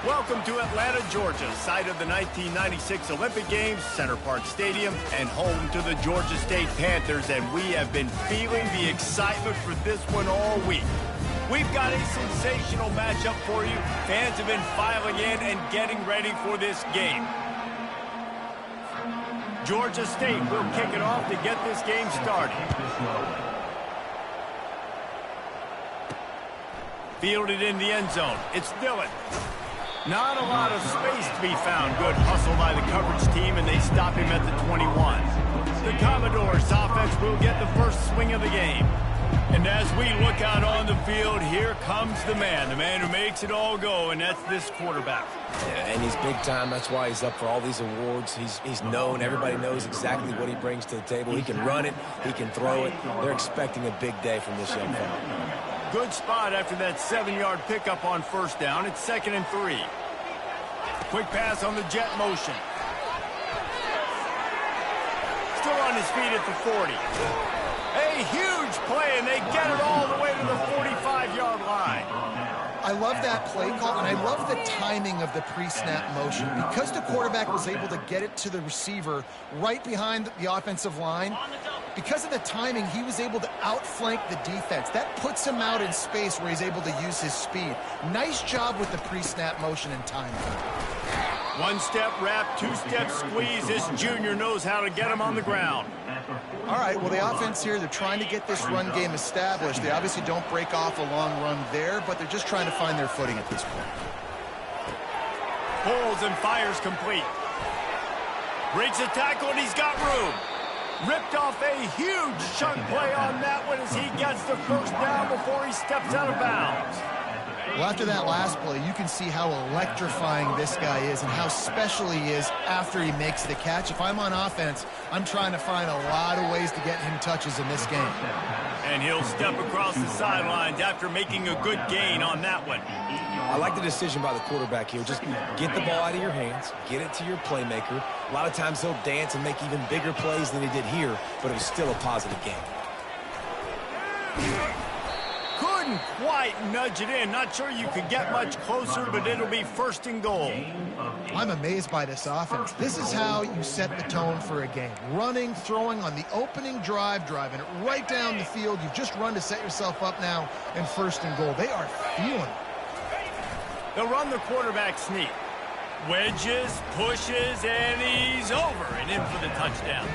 Welcome to Atlanta, Georgia, site of the 1996 Olympic Games, Center Park Stadium, and home to the Georgia State Panthers, and we have been feeling the excitement for this one all week. We've got a sensational matchup for you. Fans have been filing in and getting ready for this game. Georgia State will kick it off to get this game started. Fielded in the end zone. It's Dillon. Not a lot of space to be found. Good hustle by the coverage team, and they stop him at the 21. The Commodores offense will get the first swing of the game. And as we look out on the field, here comes the man who makes it all go, and that's this quarterback. Yeah, and he's big time. That's why he's up for all these awards. He's known. Everybody knows exactly what he brings to the table. He can run it. He can throw it. They're expecting a big day from this young fella. Good spot after that 7-yard pickup on first down. It's 2nd and 3. Quick pass on the jet motion. Still on his feet at the 40. A huge play, and they get it all the way to the 45-yard line. I love that play call, and I love the timing of the pre-snap motion. Because the quarterback was able to get it to the receiver right behind the offensive line, because of the timing, he was able to outflank the defense. That puts him out in space where he's able to use his speed. Nice job with the pre-snap motion and timing. One-step wrap, two-step squeeze. This junior knows how to get him on the ground. All right, well, the offense here, they're trying to get this run game established. They obviously don't break off a long run there, but they're just trying to find their footing at this point. Pulls and fires complete. Breaks the tackle, and he's got room. Ripped off a huge chunk play on that one as he gets the first down before he steps out of bounds. Well, after that last play, you can see how electrifying this guy is and how special he is after he makes the catch. If I'm on offense, I'm trying to find a lot of ways to get him touches in this game. And he'll step across the sidelines after making a good gain on that one. I like the decision by the quarterback here. Just get the ball out of your hands, get it to your playmaker. A lot of times he'll dance and make even bigger plays than he did here, but it was still a positive game. Couldn't quite nudge it in. Not sure you could get much closer, but it'll be 1st and goal. I'm amazed by this offense. This is how you set the tone for a game. Running, throwing on the opening drive, driving it right down the field. You've just run to set yourself up now in 1st and goal. They are feeling it. They'll run the quarterback sneak. Wedges, pushes, and he's over and in for the touchdown.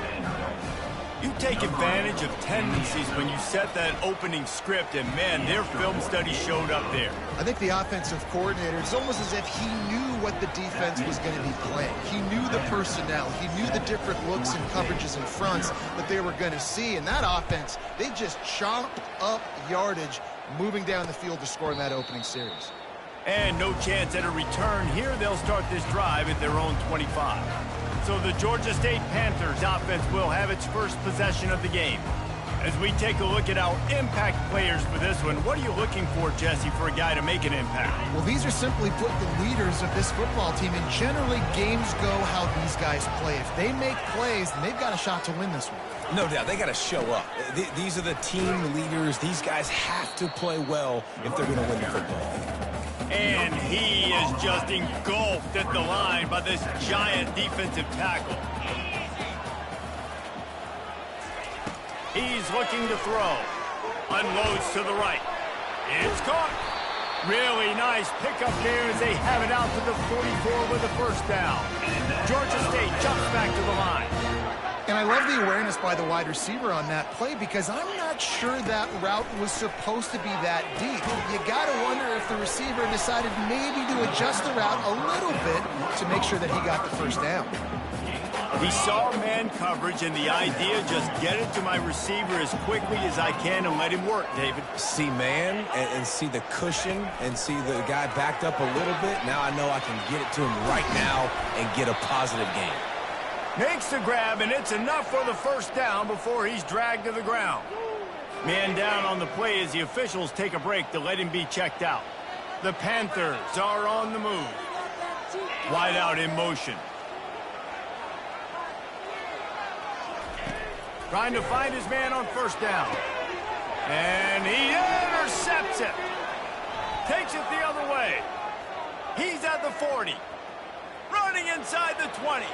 You take advantage of tendencies when you set that opening script, and, man, their film study showed up there. I think the offensive coordinator, it's almost as if he knew what the defense was going to be playing. He knew the personnel. He knew the different looks and coverages and fronts that they were going to see. And that offense, they just chopped up yardage moving down the field to score in that opening series. And no chance at a return here. They'll start this drive at their own 25. So the Georgia State Panthers offense will have its first possession of the game. As we take a look at our impact players for this one, what are you looking for, Jesse, for a guy to make an impact? Well, these are simply put the leaders of this football team, and generally games go how these guys play. If they make plays, then they've got a shot to win this one. No doubt, they got to show up. These are the team leaders. These guys have to play well if they're going to win the football. And he is just engulfed at the line by this giant defensive tackle. He's looking to throw. Unloads to the right. It's caught. Really nice pickup there as they have it out to the 44 with a first down. Georgia State jumps back to the line. And I love the awareness by the wide receiver on that play because I'm not sure that route was supposed to be that deep. You got to wonder if the receiver decided maybe to adjust the route a little bit to make sure that he got the first down. He saw man coverage, and the idea, just get it to my receiver as quickly as I can and let him work, David. See man and see the cushion and see the guy backed up a little bit. Now I know I can get it to him right now and get a positive gain. Makes the grab, and it's enough for the first down before he's dragged to the ground. Man down on the play as the officials take a break to let him be checked out. The Panthers are on the move. Wide out in motion. Trying to find his man on first down. And he intercepts it. Takes it the other way. He's at the 40. Running inside the 20.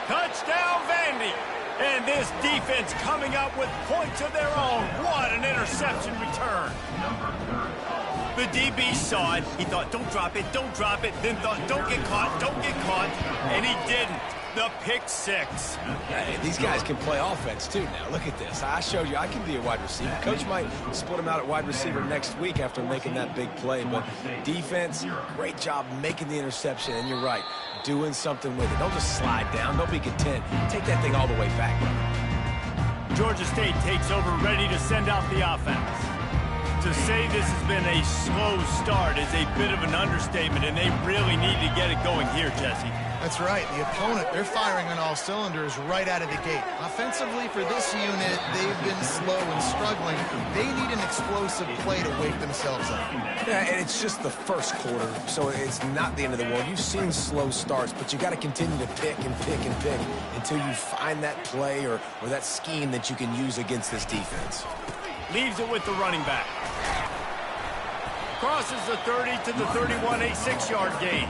Touchdown, Vandy. And this defense coming up with points of their own. What an interception return. The DB saw it. He thought, don't drop it, don't drop it. Then thought, don't get caught, don't get caught. And he didn't. The pick six. Hey, these guys can play offense, too, now. Look at this. I showed you I can be a wide receiver. Coach might split him out at wide receiver next week after making that big play. But defense, great job making the interception. And you're right, doing something with it. Don't just slide down. Don't be content. Take that thing all the way back. Georgia State takes over, ready to send out the offense. To say this has been a slow start is a bit of an understatement, and they really need to get it going here, Jesse. That's right. The opponent, they're firing on all cylinders right out of the gate. Offensively, for this unit, they've been slow and struggling. They need an explosive play to wake themselves up. Yeah, and it's just the first quarter, so it's not the end of the world. You've seen slow starts, but you got to continue to pick and pick and pick until you find that play or that scheme that you can use against this defense. Leaves it with the running back. Crosses the 30 to the 31, a 6-yard gain.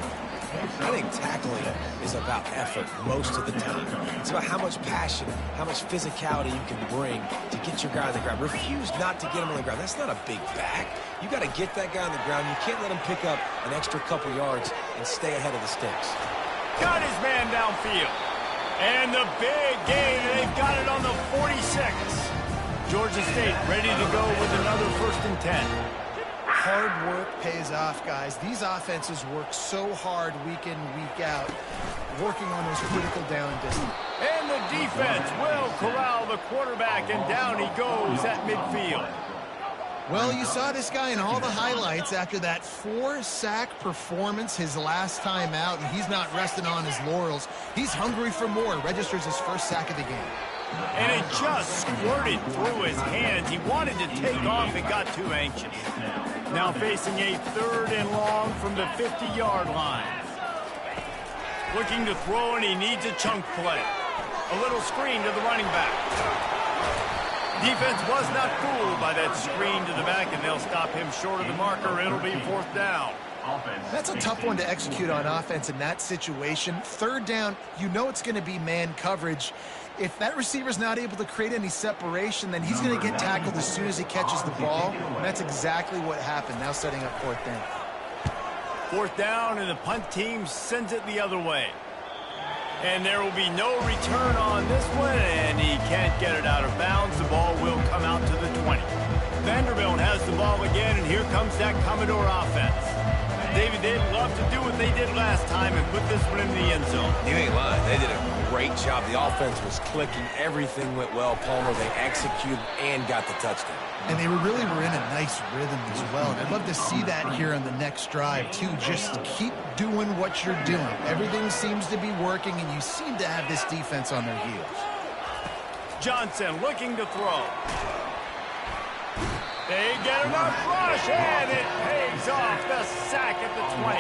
I think tackling is about effort most of the time. It's about how much passion, how much physicality you can bring to get your guy on the ground. Refuse not to get him on the ground. That's not a big back. You got to get that guy on the ground. You can't let him pick up an extra couple yards and stay ahead of the sticks. Got his man downfield. And the big gain, and they've got it on the 46. Georgia State ready to go with another 1st and 10. Hard work pays off, guys. These offenses work so hard week in, week out, working on those critical down and distance. And the defense will corral the quarterback, and down he goes at midfield. Well, you saw this guy in all the highlights after that 4-sack performance his last time out, and he's not resting on his laurels. He's hungry for more. Registers his 1st sack of the game. And it just squirted through his hands. He wanted to take off and got too anxious. Now facing a 3rd and long from the 50-yard line. Looking to throw, and he needs a chunk play. A little screen to the running back. Defense was not fooled by that screen to the back, and they'll stop him short of the marker. It'll be 4th down. That's a tough one to execute on offense in that situation. 3rd down, you know it's going to be man coverage. If that receiver's not able to create any separation, then he's going to get tackled as soon as he catches the ball. And that's exactly what happened. Now setting up 4th down. 4th down, and the punt team sends it the other way. And there will be no return on this one, and he can't get it out of bounds. The ball will come out to the 20. Vanderbilt has the ball again, and here comes that Commodore offense. David, they'd love to do what they did last time and put this one in the end zone. You ain't lying. They did a great job. The offense was clicking. Everything went well. Palmer, they executed and got the touchdown. And they really were in a nice rhythm as well. And I'd love to see that here on the next drive, too. Just keep doing what you're doing. Everything seems to be working, and you seem to have this defense on their heels. Johnson looking to throw. They get enough rush, and it pays off. The sack at the 20.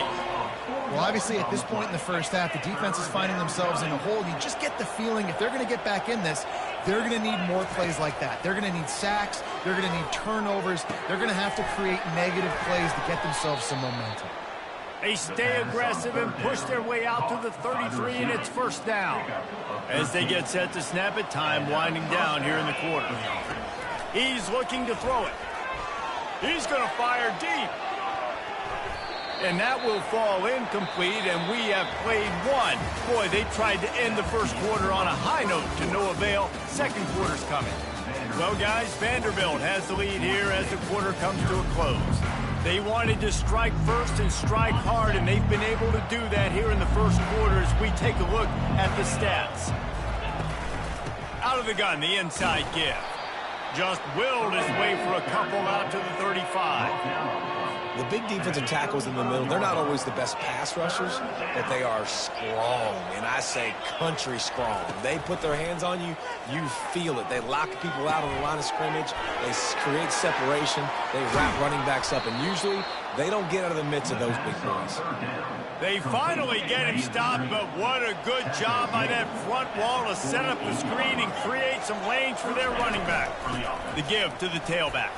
Well, obviously, at this point in the 1st half, the defense is finding themselves in a hole. You just get the feeling if they're going to get back in this, they're going to need more plays like that. They're going to need sacks. They're going to need turnovers. They're going to have to create negative plays to get themselves some momentum. They stay aggressive and push their way out to the 33, and it's 1st down. As they get set to snap it, time winding down here in the quarter. He's looking to throw it. He's going to fire deep. And that will fall incomplete, and we have played one. Boy, they tried to end the 1st quarter on a high note to no avail. 2nd quarter's coming. Well, guys, Vanderbilt has the lead here as the quarter comes to a close. They wanted to strike first and strike hard, and they've been able to do that here in the 1st quarter as we take a look at the stats. Out of the gun, the inside give. Just willed his way for a couple out to the 35. The big defensive tackles in the middle, they're not always the best pass rushers, but they are strong, and I say country strong. They put their hands on you, you feel it. They lock people out on the line of scrimmage. They create separation. They wrap running backs up, and usually they don't get out of the midst of those big boys. They finally get him stopped, but what a good job by that front wall to set up the screen and create some lanes for their running back. The give to the tailback.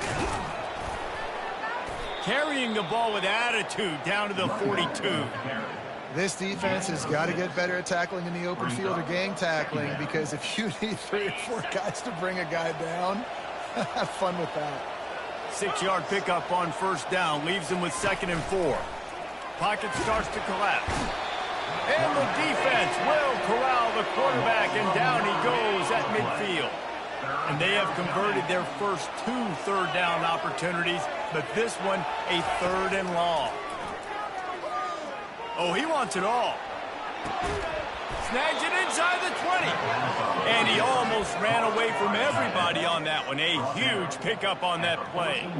carrying the ball with attitude down to the 42. This defense has got to get better at tackling in the open field or gang tackling, because if you need 3 or 4 guys to bring a guy down, have fun with that. 6-yard pickup on first down leaves him with 2nd and 4. Pocket starts to collapse. And the defense will corral the quarterback, and down he goes at midfield. And they have converted their first 2 third-down opportunities, but this one a 3rd and long. Oh, he wants it all. Snags it inside the 20. And he almost ran away from everybody on that one. A huge pickup on that play.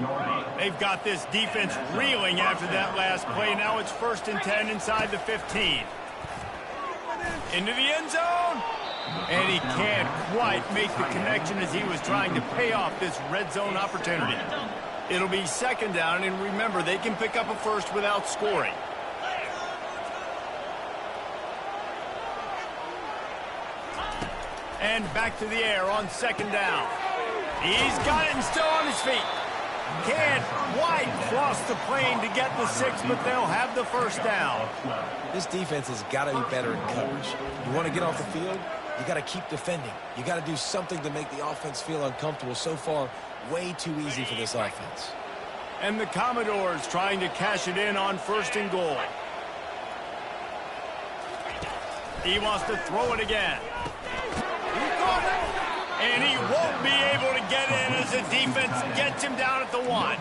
They've got this defense reeling after that last play. Now it's 1st and 10 inside the 15. Into the end zone. And he can't quite make the connection as he was trying to pay off this red zone opportunity. It'll be 2nd down, and remember, they can pick up a first without scoring. And back to the air on 2nd down. He's got it and still on his feet. Can't quite cross the plane to get the 6, but they'll have the 1st down. This defense has got to be better in coverage. You want to get off the field, you got to keep defending. You got to do something to make the offense feel uncomfortable. So far, way too easy for this offense. And the Commodores trying to cash it in on 1st and goal. He wants to throw it again. And he won't be able to get in as the defense gets him down at the 1.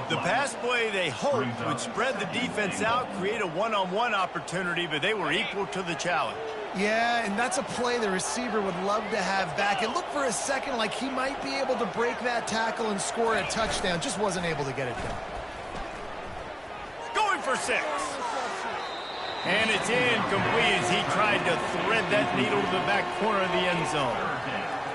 The pass play they hoped would spread the defense out, create a one-on-one opportunity, but they were equal to the challenge. Yeah, and that's a play the receiver would love to have back. It looked for a second like he might be able to break that tackle and score a touchdown. Just wasn't able to get it done. Going for 6. And it's incomplete as he tried to thread that needle to the back corner of the end zone.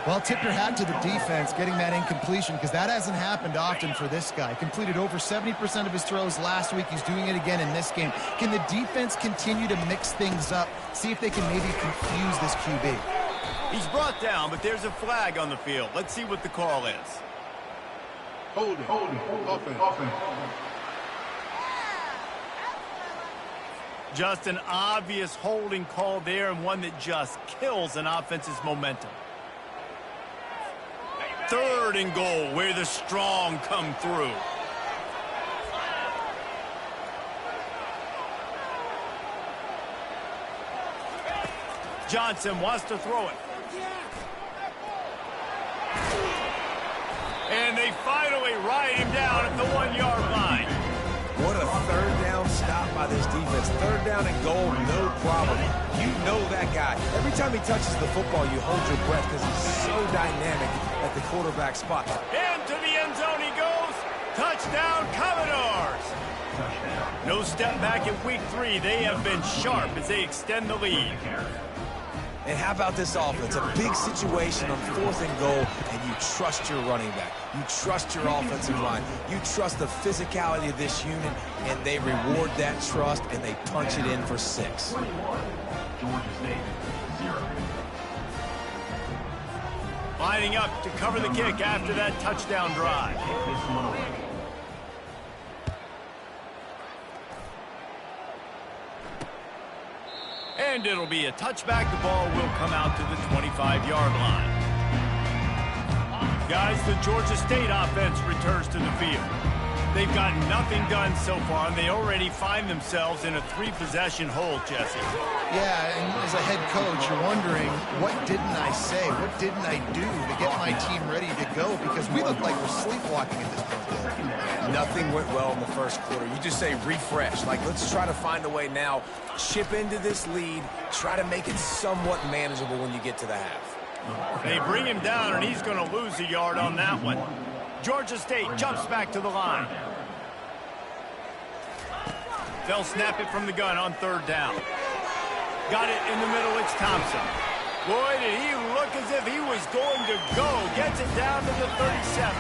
Well, tip your hat to the defense getting that incompletion, because that hasn't happened often for this guy. Completed over 70% of his throws last week. He's doing it again in this game. Can the defense continue to mix things up? See if they can maybe confuse this QB. He's brought down, but there's a flag on the field. Let's see what the call is. Hold it. Offense. Just an obvious holding call there, and one that just kills an offense's momentum. 3rd and goal, where the strong come through. Johnson wants to throw it. And they finally ride him down at the 1-yard line. What a 3rd down stop by this defense. 3rd down and goal, no problem. You know that guy. Every time he touches the football, you hold your breath because he's so dynamic at the quarterback spot. Into the end zone he goes. Touchdown, Commodores. No step back in week 3. They have been sharp as they extend the lead. And how about this offense? A big situation on 4th and goal, and you trust your running back. You trust your offensive line. You trust the physicality of this unit, and they reward that trust, and they punch it in for 6. Lining up to cover the kick after that touchdown drive. And it'll be a touchback. The ball will come out to the 25-yard line. Guys, the Georgia State offense returns to the field. They've got nothing done so far, and they already find themselves in a 3-possession hole, Jesse. Yeah, and as a head coach, you're wondering, what didn't I say? What didn't I do to get my team ready to go? Because we look like we're sleepwalking at this point. Nothing went well in the 1st quarter. You just say refresh. Like, let's try to find a way now. Chip into this lead. Try to make it somewhat manageable when you get to the half. They bring him down, and he's going to lose a yard on that one. Georgia State jumps back to the line. They'll snap it from the gun on 3rd down. Got it in the middle. It's Thompson. Boy, did he look as if he was going to go. Gets it down to the 37.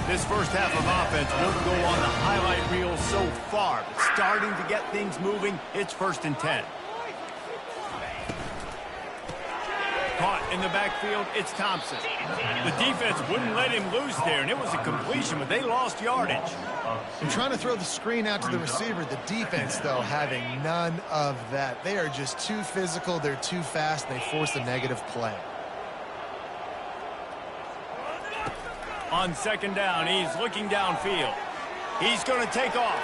This first half of offense won't go on the highlight reel so far, but starting to get things moving. It's 1st and 10. Caught in the backfield, it's Thompson. The defense wouldn't let him loose there, and it was a completion, but they lost yardage. They're trying to throw the screen out to the receiver. The defense, though, having none of that. They are just too physical. They're too fast. They force a negative play. On second down, he's looking downfield. He's going to take off.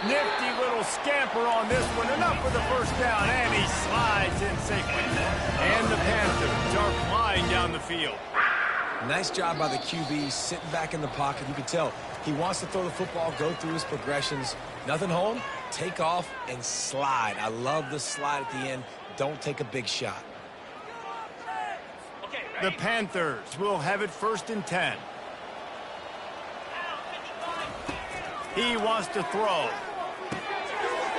Nifty little scamper on this one. Enough for the first down, and he slides in safely. And the Panthers are flying down the field. Nice job by the QB sitting back in the pocket. You can tell he wants to throw the football, go through his progressions. Nothing home, take off, and slide. I love the slide at the end. Don't take a big shot. The Panthers will have it 1st and 10. He wants to throw.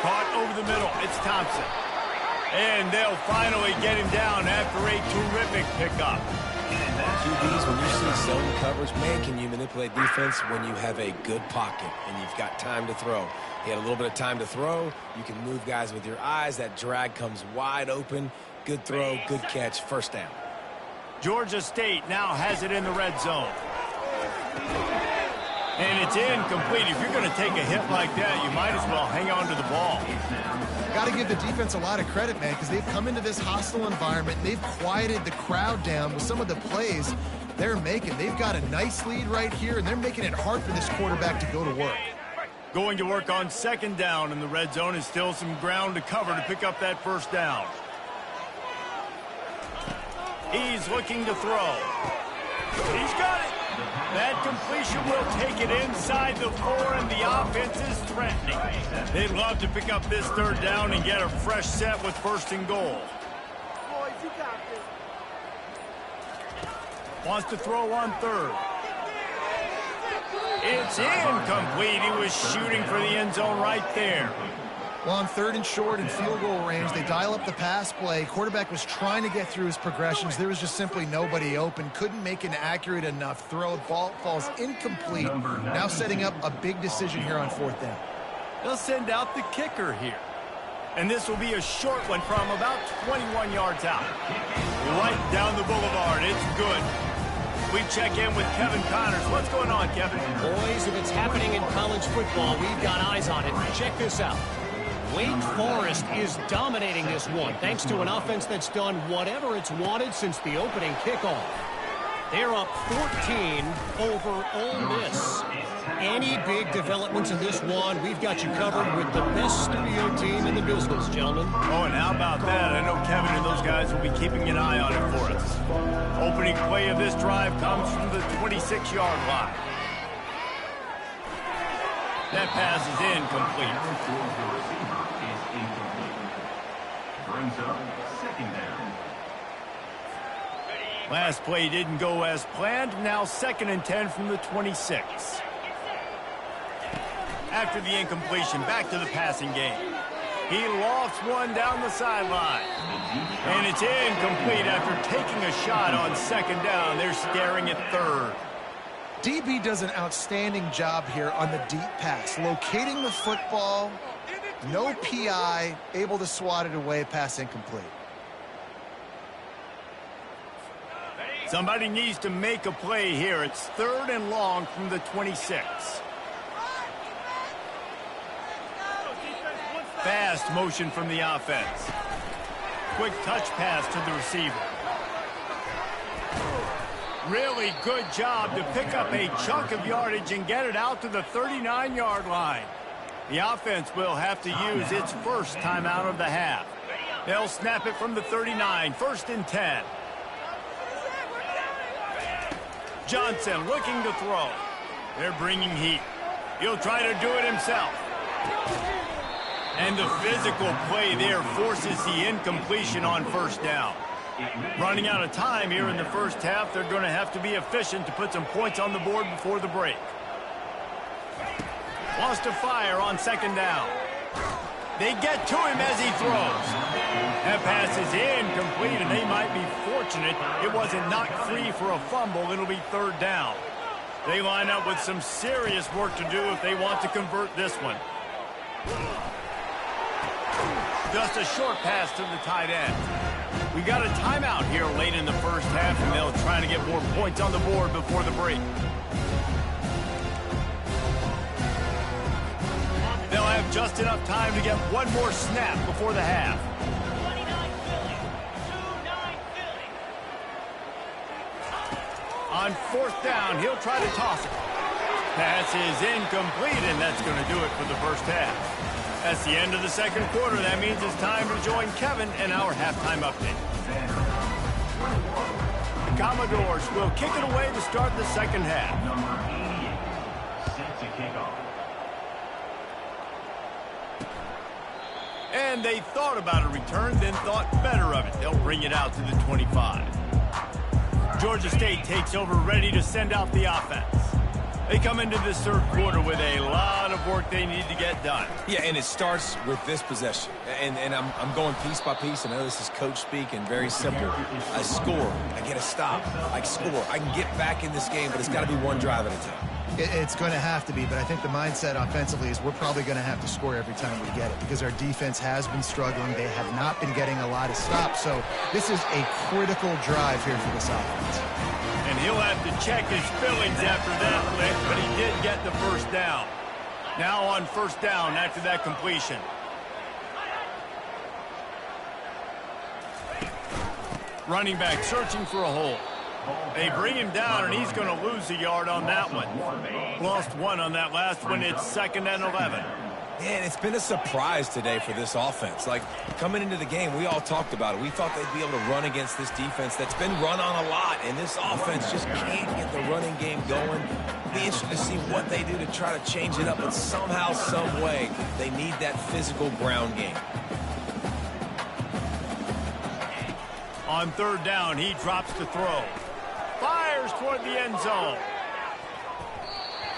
Caught over the middle. It's Thompson. And they'll finally get him down after a terrific pickup. QBs, when you see zone coverage, man, can you manipulate defense when you have a good pocket and you've got time to throw. He had a little bit of time to throw. You can move guys with your eyes. That drag comes wide open. Good throw, good catch, first down. Georgia State now has it in the red zone. And it's incomplete. If you're going to take a hit like that, you might as well hang on to the ball. Got to give the defense a lot of credit, man, because they've come into this hostile environment. They've quieted the crowd down with some of the plays they're making. They've got a nice lead right here, and they're making it hard for this quarterback to go to work. Going to work on second down in the red zone is still some ground to cover to pick up that first down. He's looking to throw. He's got it. That completion will take it inside the 4, and the offense is threatening. They'd love to pick up this third down and get a fresh set with 1st and goal. Boys, you got this. Wants to throw on 3rd. It's incomplete. He was shooting for the end zone right there. Well, on 3rd and short and field goal range, they dial up the pass play. Quarterback was trying to get through his progressions. There was just simply nobody open. Couldn't make an accurate enough throw. Ball falls incomplete. Now setting up a big decision here on 4th down. They'll send out the kicker here. And this will be a short one from about 21 yards out. Right down the boulevard. It's good. We check in with Kevin Connors. What's going on, Kevin? Boys, if it's happening in college football, we've got eyes on it. Check this out. Wake Forest is dominating this one, thanks to an offense that's done whatever it's wanted since the opening kickoff. They're up 14 over Ole Miss. Any big developments in this one, we've got you covered with the best studio team in the business, gentlemen. Oh, and how about that? I know Kevin and those guys will be keeping an eye on it for us. Opening play of this drive comes from the 26-yard line. That pass is incomplete. Brings up 2nd down. Last play didn't go as planned. Now 2nd and 10 from the 26. After the incompletion, back to the passing game. He lofts one down the sideline. And it's incomplete after taking a shot on 2nd down. They're staring at 3rd. DB does an outstanding job here on the deep pass, locating the football. No PI, able to swat it away, pass incomplete. Somebody needs to make a play here. It's 3rd and long from the 26. Fast motion from the offense. Quick touch pass to the receiver. Really good job to pick up a chunk of yardage and get it out to the 39-yard line. The offense will have to use its first timeout of the half. They'll snap it from the 39, 1st and 10. Johnson looking to throw. They're bringing heat. He'll try to do it himself. And the physical play there forces the incompletion on 1st down. Running out of time here in the first half, they're going to have to be efficient to put some points on the board before the break. Wants to fire on 2nd down. They get to him as he throws. That pass is incomplete, and they might be fortunate it wasn't knocked free for a fumble. It'll be 3rd down. They line up with some serious work to do if they want to convert this one. Just a short pass to the tight end. We got a timeout here late in the first half, and they'll try to get more points on the board before the break. They'll have just enough time to get one more snap before the half. On fourth down, he'll try to toss it. Pass is incomplete, and that's going to do it for the first half. That's the end of the second quarter. That means it's time to join Kevin and our halftime update. The Commodores will kick it away to start the second half. Number 88, set to kick off. And they thought about a return, then thought better of it. They'll bring it out to the 25. Georgia State takes over, ready to send out the offense. They come into this third quarter with a lot of work they need to get done. Yeah, and it starts with this possession. And I'm going piece by piece. I know this is coach speak and very simple. I score. I get a stop. I score. I can get back in this game, but it's got to be one drive at a time. It's going to have to be, but I think the mindset offensively is we're probably going to have to score every time we get it because our defense has been struggling. They have not been getting a lot of stops, so this is a critical drive here for this offense. And he'll have to check his feelings after that lick, but he did get the first down. Now on first down after that completion. Running back searching for a hole. They bring him down, and he's going to lose a yard on that one. Lost one on that last one. It's 2nd and 11. Man, it's been a surprise today for this offense. Like, coming into the game, we all talked about it. We thought they'd be able to run against this defense that's been run on a lot, and this offense just can't get the running game going. Be interested to see what they do to try to change it up, but somehow, some way, they need that physical ground game. On third down, he drops to throw. Fires toward the end zone.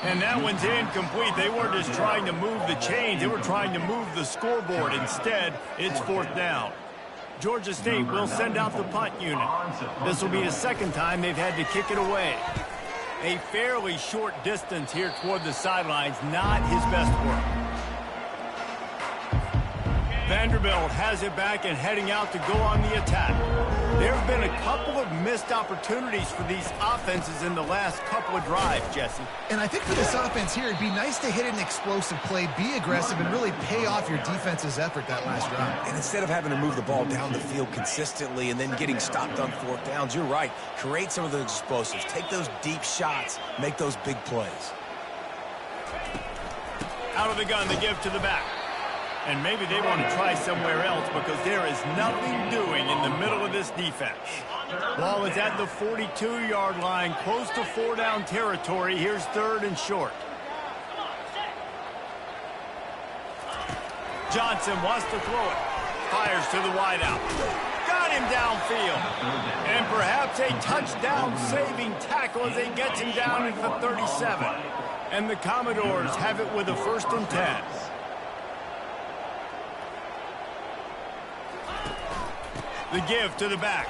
And that one's incomplete. They weren't just trying to move the chains. They were trying to move the scoreboard. Instead, it's fourth down. Georgia State will send out the punt unit. This will be the second time they've had to kick it away. A fairly short distance here toward the sidelines. Not his best work. Vanderbilt has it back and heading out to go on the attack. There have been a couple of missed opportunities for these offenses in the last couple of drives, Jesse. And I think for this offense here, it'd be nice to hit an explosive play, be aggressive, and really pay off your defense's effort that last drive. And instead of having to move the ball down the field consistently and then getting stopped on fourth downs, you're right. Create some of those explosives. Take those deep shots. Make those big plays. Out of the gun, the give to the back. And maybe they want to try somewhere else because there is nothing doing in the middle of this defense. Ball is at the 42-yard line, close to 4-down territory. Here's third and short. Johnson wants to throw it. Fires to the wideout. Got him downfield. And perhaps a touchdown-saving tackle as he gets him down at the 37. And the Commodores have it with a 1st and 10. The give to the back.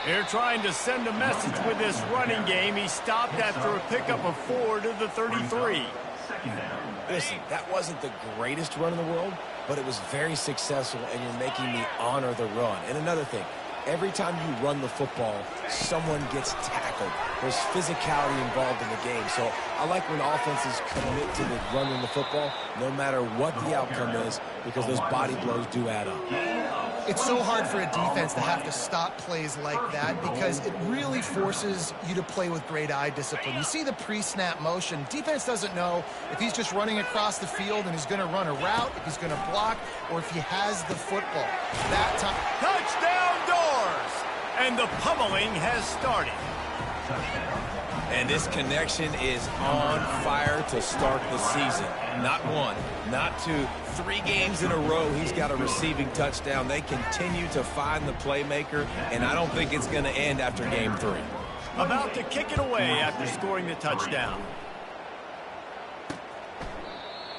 They're trying to send a message with this running game. He stopped after a pickup of 4 to the 33. Listen, that wasn't the greatest run in the world, but it was very successful, and you're making me honor the run. And another thing, every time you run the football, someone gets tackled. There's physicality involved in the game. So I like when offenses commit to the running the football, no matter what the outcome is, because those body blows do add up. It's so hard for a defense to have to stop plays like that because it really forces you to play with great eye discipline. You see the pre-snap motion. Defense doesn't know if he's just running across the field and he's going to run a route, if he's going to block, or if he has the football. That time. Touchdown Doors! And the pummeling has started. And this connection is on fire to start the season. Not one, not two, 3 games in a row he's got a receiving touchdown. They continue to find the playmaker, and I don't think it's going to end after game 3. About to kick it away after scoring the touchdown.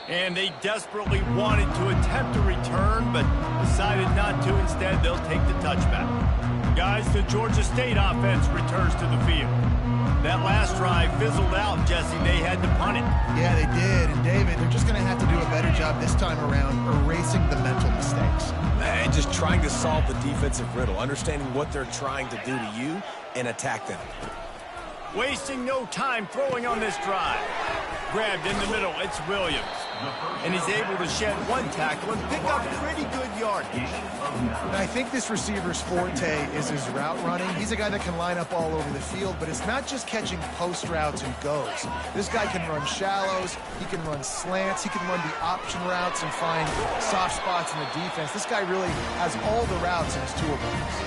And they desperately wanted to attempt a return, but decided not to. Instead, they'll take the touchback. Guys, the Georgia State offense returns to the field. That last drive fizzled out, Jesse. They had to punt it. Yeah, they did. And, David, they're just going to have to do a better job this time around erasing the mental mistakes. mistakes. And just trying to solve the defensive riddle, understanding what they're trying to do to you and attack them. Wasting no time throwing on this drive. Grabbed in the middle, it's Williams. And he's able to shed one tackle and pick up pretty good yardage. And I think this receiver's forte is his route running. He's a guy that can line up all over the field, but it's not just catching post routes and goes. This guy can run shallows, he can run slants, he can run the option routes and find soft spots in the defense. This guy really has all the routes in his toolbox.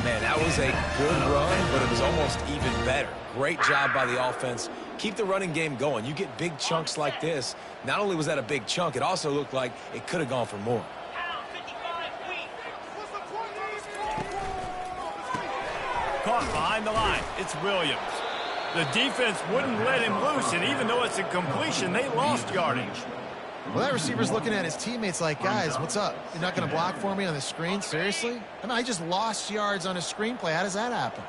Man, that was a good run, but it was almost even better. Great job by the offense. Keep the running game going. You get big chunks like this. Not only was that a big chunk, it also looked like it could have gone for more. Caught behind the line. It's Williams. The defense wouldn't let him loose, and even though it's a completion, they lost yardage. Well, that receiver's looking at his teammates like, guys, what's up? You're not going to block for me on the screen? Seriously? I mean, I just lost yards on a screenplay. How does that happen?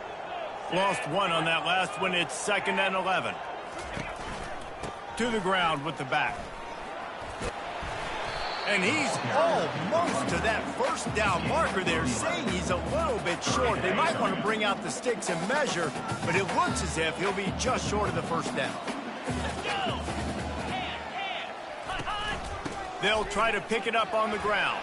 Lost one on that last one. It's 2nd and 11. To the ground with the back. And he's almost to that first down marker there, saying he's a little bit short. They might want to bring out the sticks and measure, but it looks as if he'll be just short of the first down. They'll try to pick it up on the ground.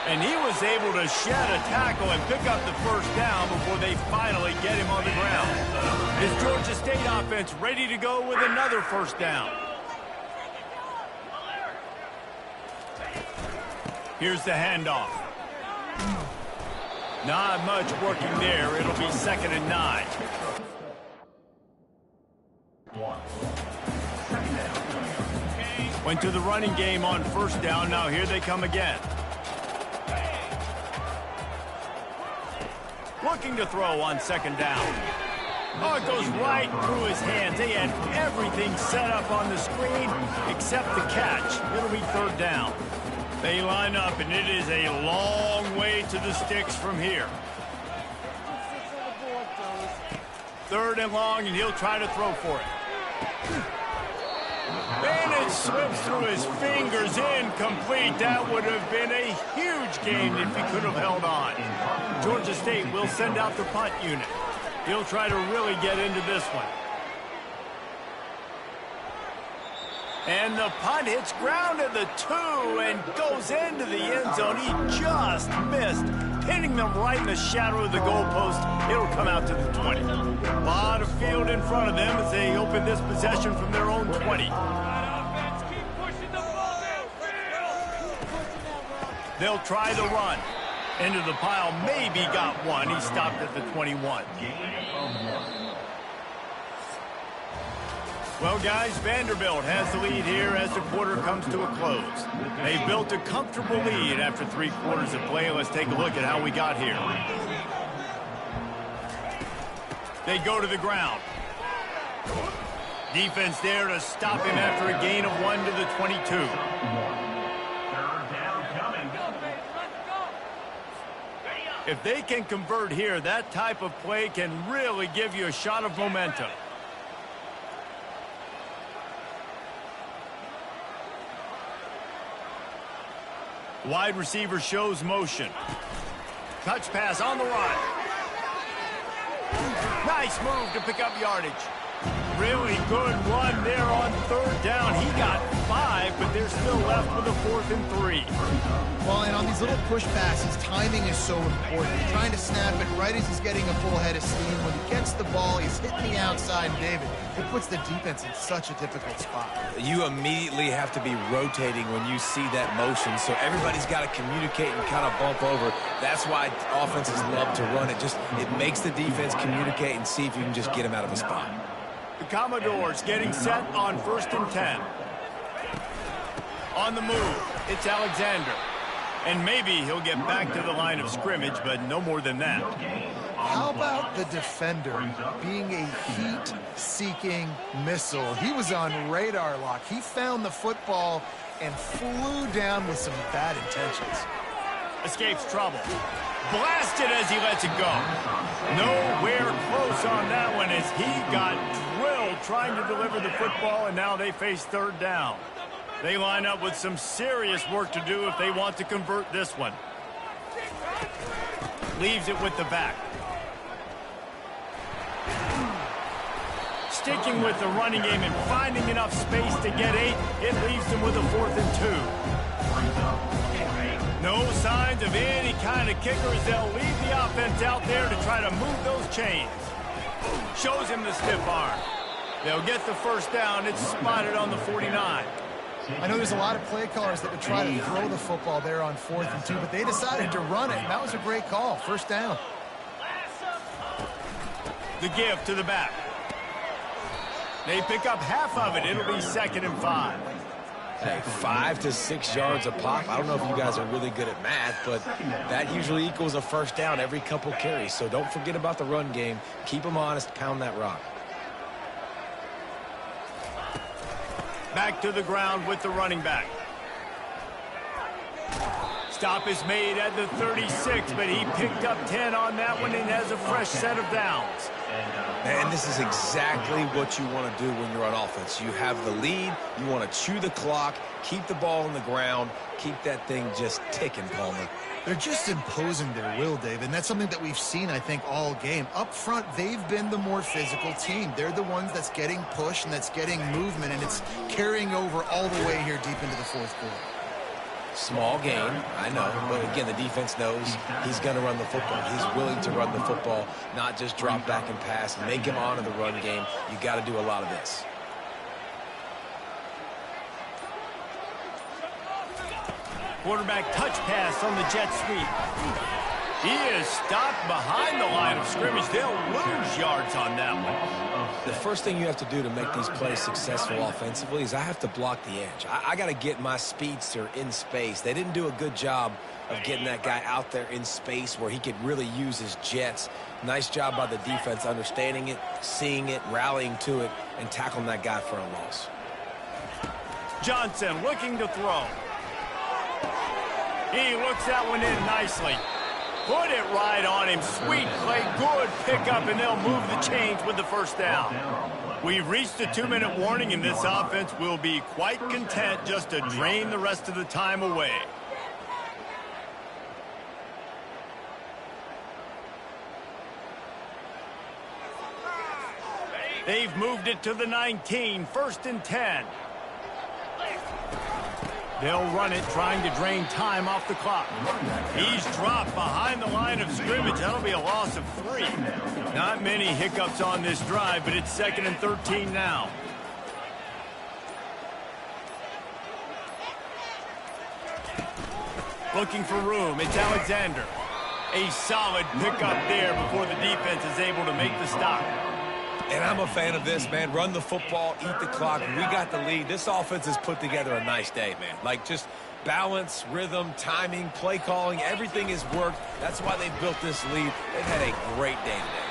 And he was able to shed a tackle and pick up the first down before they finally get him on the ground. Is Georgia State offense ready to go with another first down? Here's the handoff. Not much working there. It'll be 2nd and 9. Went to the running game on first down. Now here they come again. Looking to throw on 2nd down. Oh, it goes right through his hands. They had everything set up on the screen except the catch. It'll be 3rd down. They line up, and it is a long way to the sticks from here. 3rd and long, and he'll try to throw for it. And it slips through his fingers, incomplete. That would have been a huge gain if he could have held on. Georgia State will send out the punt unit. He'll try to really get into this one. And the punt hits ground at the 2 and goes into the end zone. He just missed, hitting them right in the shadow of the goalpost. It'll come out to the 20. A lot of field in front of them as they open this possession from their own 20. They'll try the run. Into the pile, maybe got one. He stopped at the 21. Well, guys, Vanderbilt has the lead here as the quarter comes to a close. They built a comfortable lead after 3 quarters of play. Let's take a look at how we got here. They go to the ground. Defense there to stop him after a gain of 1 to the 22. If they can convert here, that type of play can really give you a shot of momentum. Wide receiver shows motion. Touch pass on the run. Nice move to pick up yardage. Really good run there on 3rd down. He got 5, but they're still left with a 4th and 3. Well, and on these little push passes, timing is so important. You're trying to snap it right as he's getting a full head of steam. When he gets the ball, he's hitting the outside, and David, it puts the defense in such a difficult spot. You immediately have to be rotating when you see that motion, so everybody's got to communicate and kind of bump over. That's why offenses love to run it. It makes the defense communicate and see if you can just get him out of a spot. The Commodores getting set on 1st and 10. On the move, it's Alexander. And maybe he'll get back to the line of scrimmage, but no more than that. How about the defender being a heat-seeking missile? He was on radar lock. He found the football and flew down with some bad intentions. Escapes trouble. Blasted as he lets it go. Nowhere close on that one as he got drilled trying to deliver the football, and now they face 3rd down. They line up with some serious work to do if they want to convert this one. Leaves it with the back. Sticking with the running game and finding enough space to get 8, it leaves them with a 4th and 2. No signs of any kind of kickers. They'll leave the offense out there to try to move those chains. Shows him the stiff arm. They'll get the first down. It's spotted on the 49. I know there's a lot of play callers that would try to throw the football there on 4th and 2, but they decided to run it, and that was a great call. First down. The give to the back. They pick up half of it. It'll be 2nd and 5. Hey, 5 to 6 yards a pop. I don't know if you guys are really good at math, but that usually equals a first down every couple carries. So don't forget about the run game. Keep them honest. Pound that rock. Back to the ground with the running back. Stop is made at the 36, but he picked up 10 on that one and has a fresh set of downs. And this is exactly what you want to do when you're on offense. You have the lead. You want to chew the clock, keep the ball on the ground, keep that thing just ticking, Palmer. They're just imposing their will, Dave, and that's something that we've seen, I think, all game. Up front, they've been the more physical team. They're the ones that's getting push and that's getting movement, and it's carrying over all the way here deep into the 4th quarter. Small gain, I know, but again, the defense knows he's going to run the football. He's willing to run the football, not just drop back and pass, make him honor the run game. You got to do a lot of this. Quarterback touch pass on the jet sweep. He is stopped behind the line of scrimmage. They'll lose yards on that one. The first thing you have to do to make these plays successful offensively is I have to block the edge. I got to get my speedster in space. They didn't do a good job of getting that guy out there in space where he could really use his jets. Nice job by the defense understanding it, seeing it, rallying to it, and tackling that guy for a loss. Johnson looking to throw. He looks that one in nicely. Put it right on him. Sweet play. Good pickup, and they'll move the chains with the first down. We've reached the 2-minute warning, and this offense will be quite content just to drain the rest of the time away. They've moved it to the 19. 1st and 10. They'll run it, trying to drain time off the clock. He's dropped behind the line of scrimmage. That'll be a loss of 3. Not many hiccups on this drive, but it's 2nd and 13 now. Looking for room. It's Alexander. A solid pickup there before the defense is able to make the stop. And I'm a fan of this, man. Run the football, eat the clock. We got the lead. This offense has put together a nice day, man. Like, just balance, rhythm, timing, play calling, everything has worked. That's why they built this lead. They've had a great day today.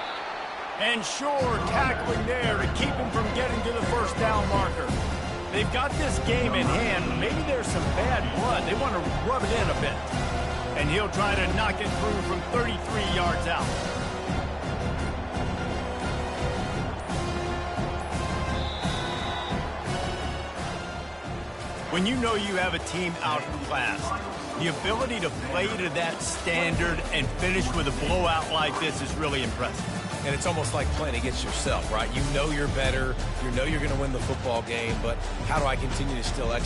And sure, tackling there to keep him from getting to the first down marker. They've got this game in hand. Maybe there's some bad blood. They want to rub it in a bit. And he'll try to knock it through from 33 yards out. When you know you have a team outclassed, the ability to play to that standard and finish with a blowout like this is really impressive. And it's almost like playing against yourself, right? You know you're better. You know you're going to win the football game, but how do I continue to still execute?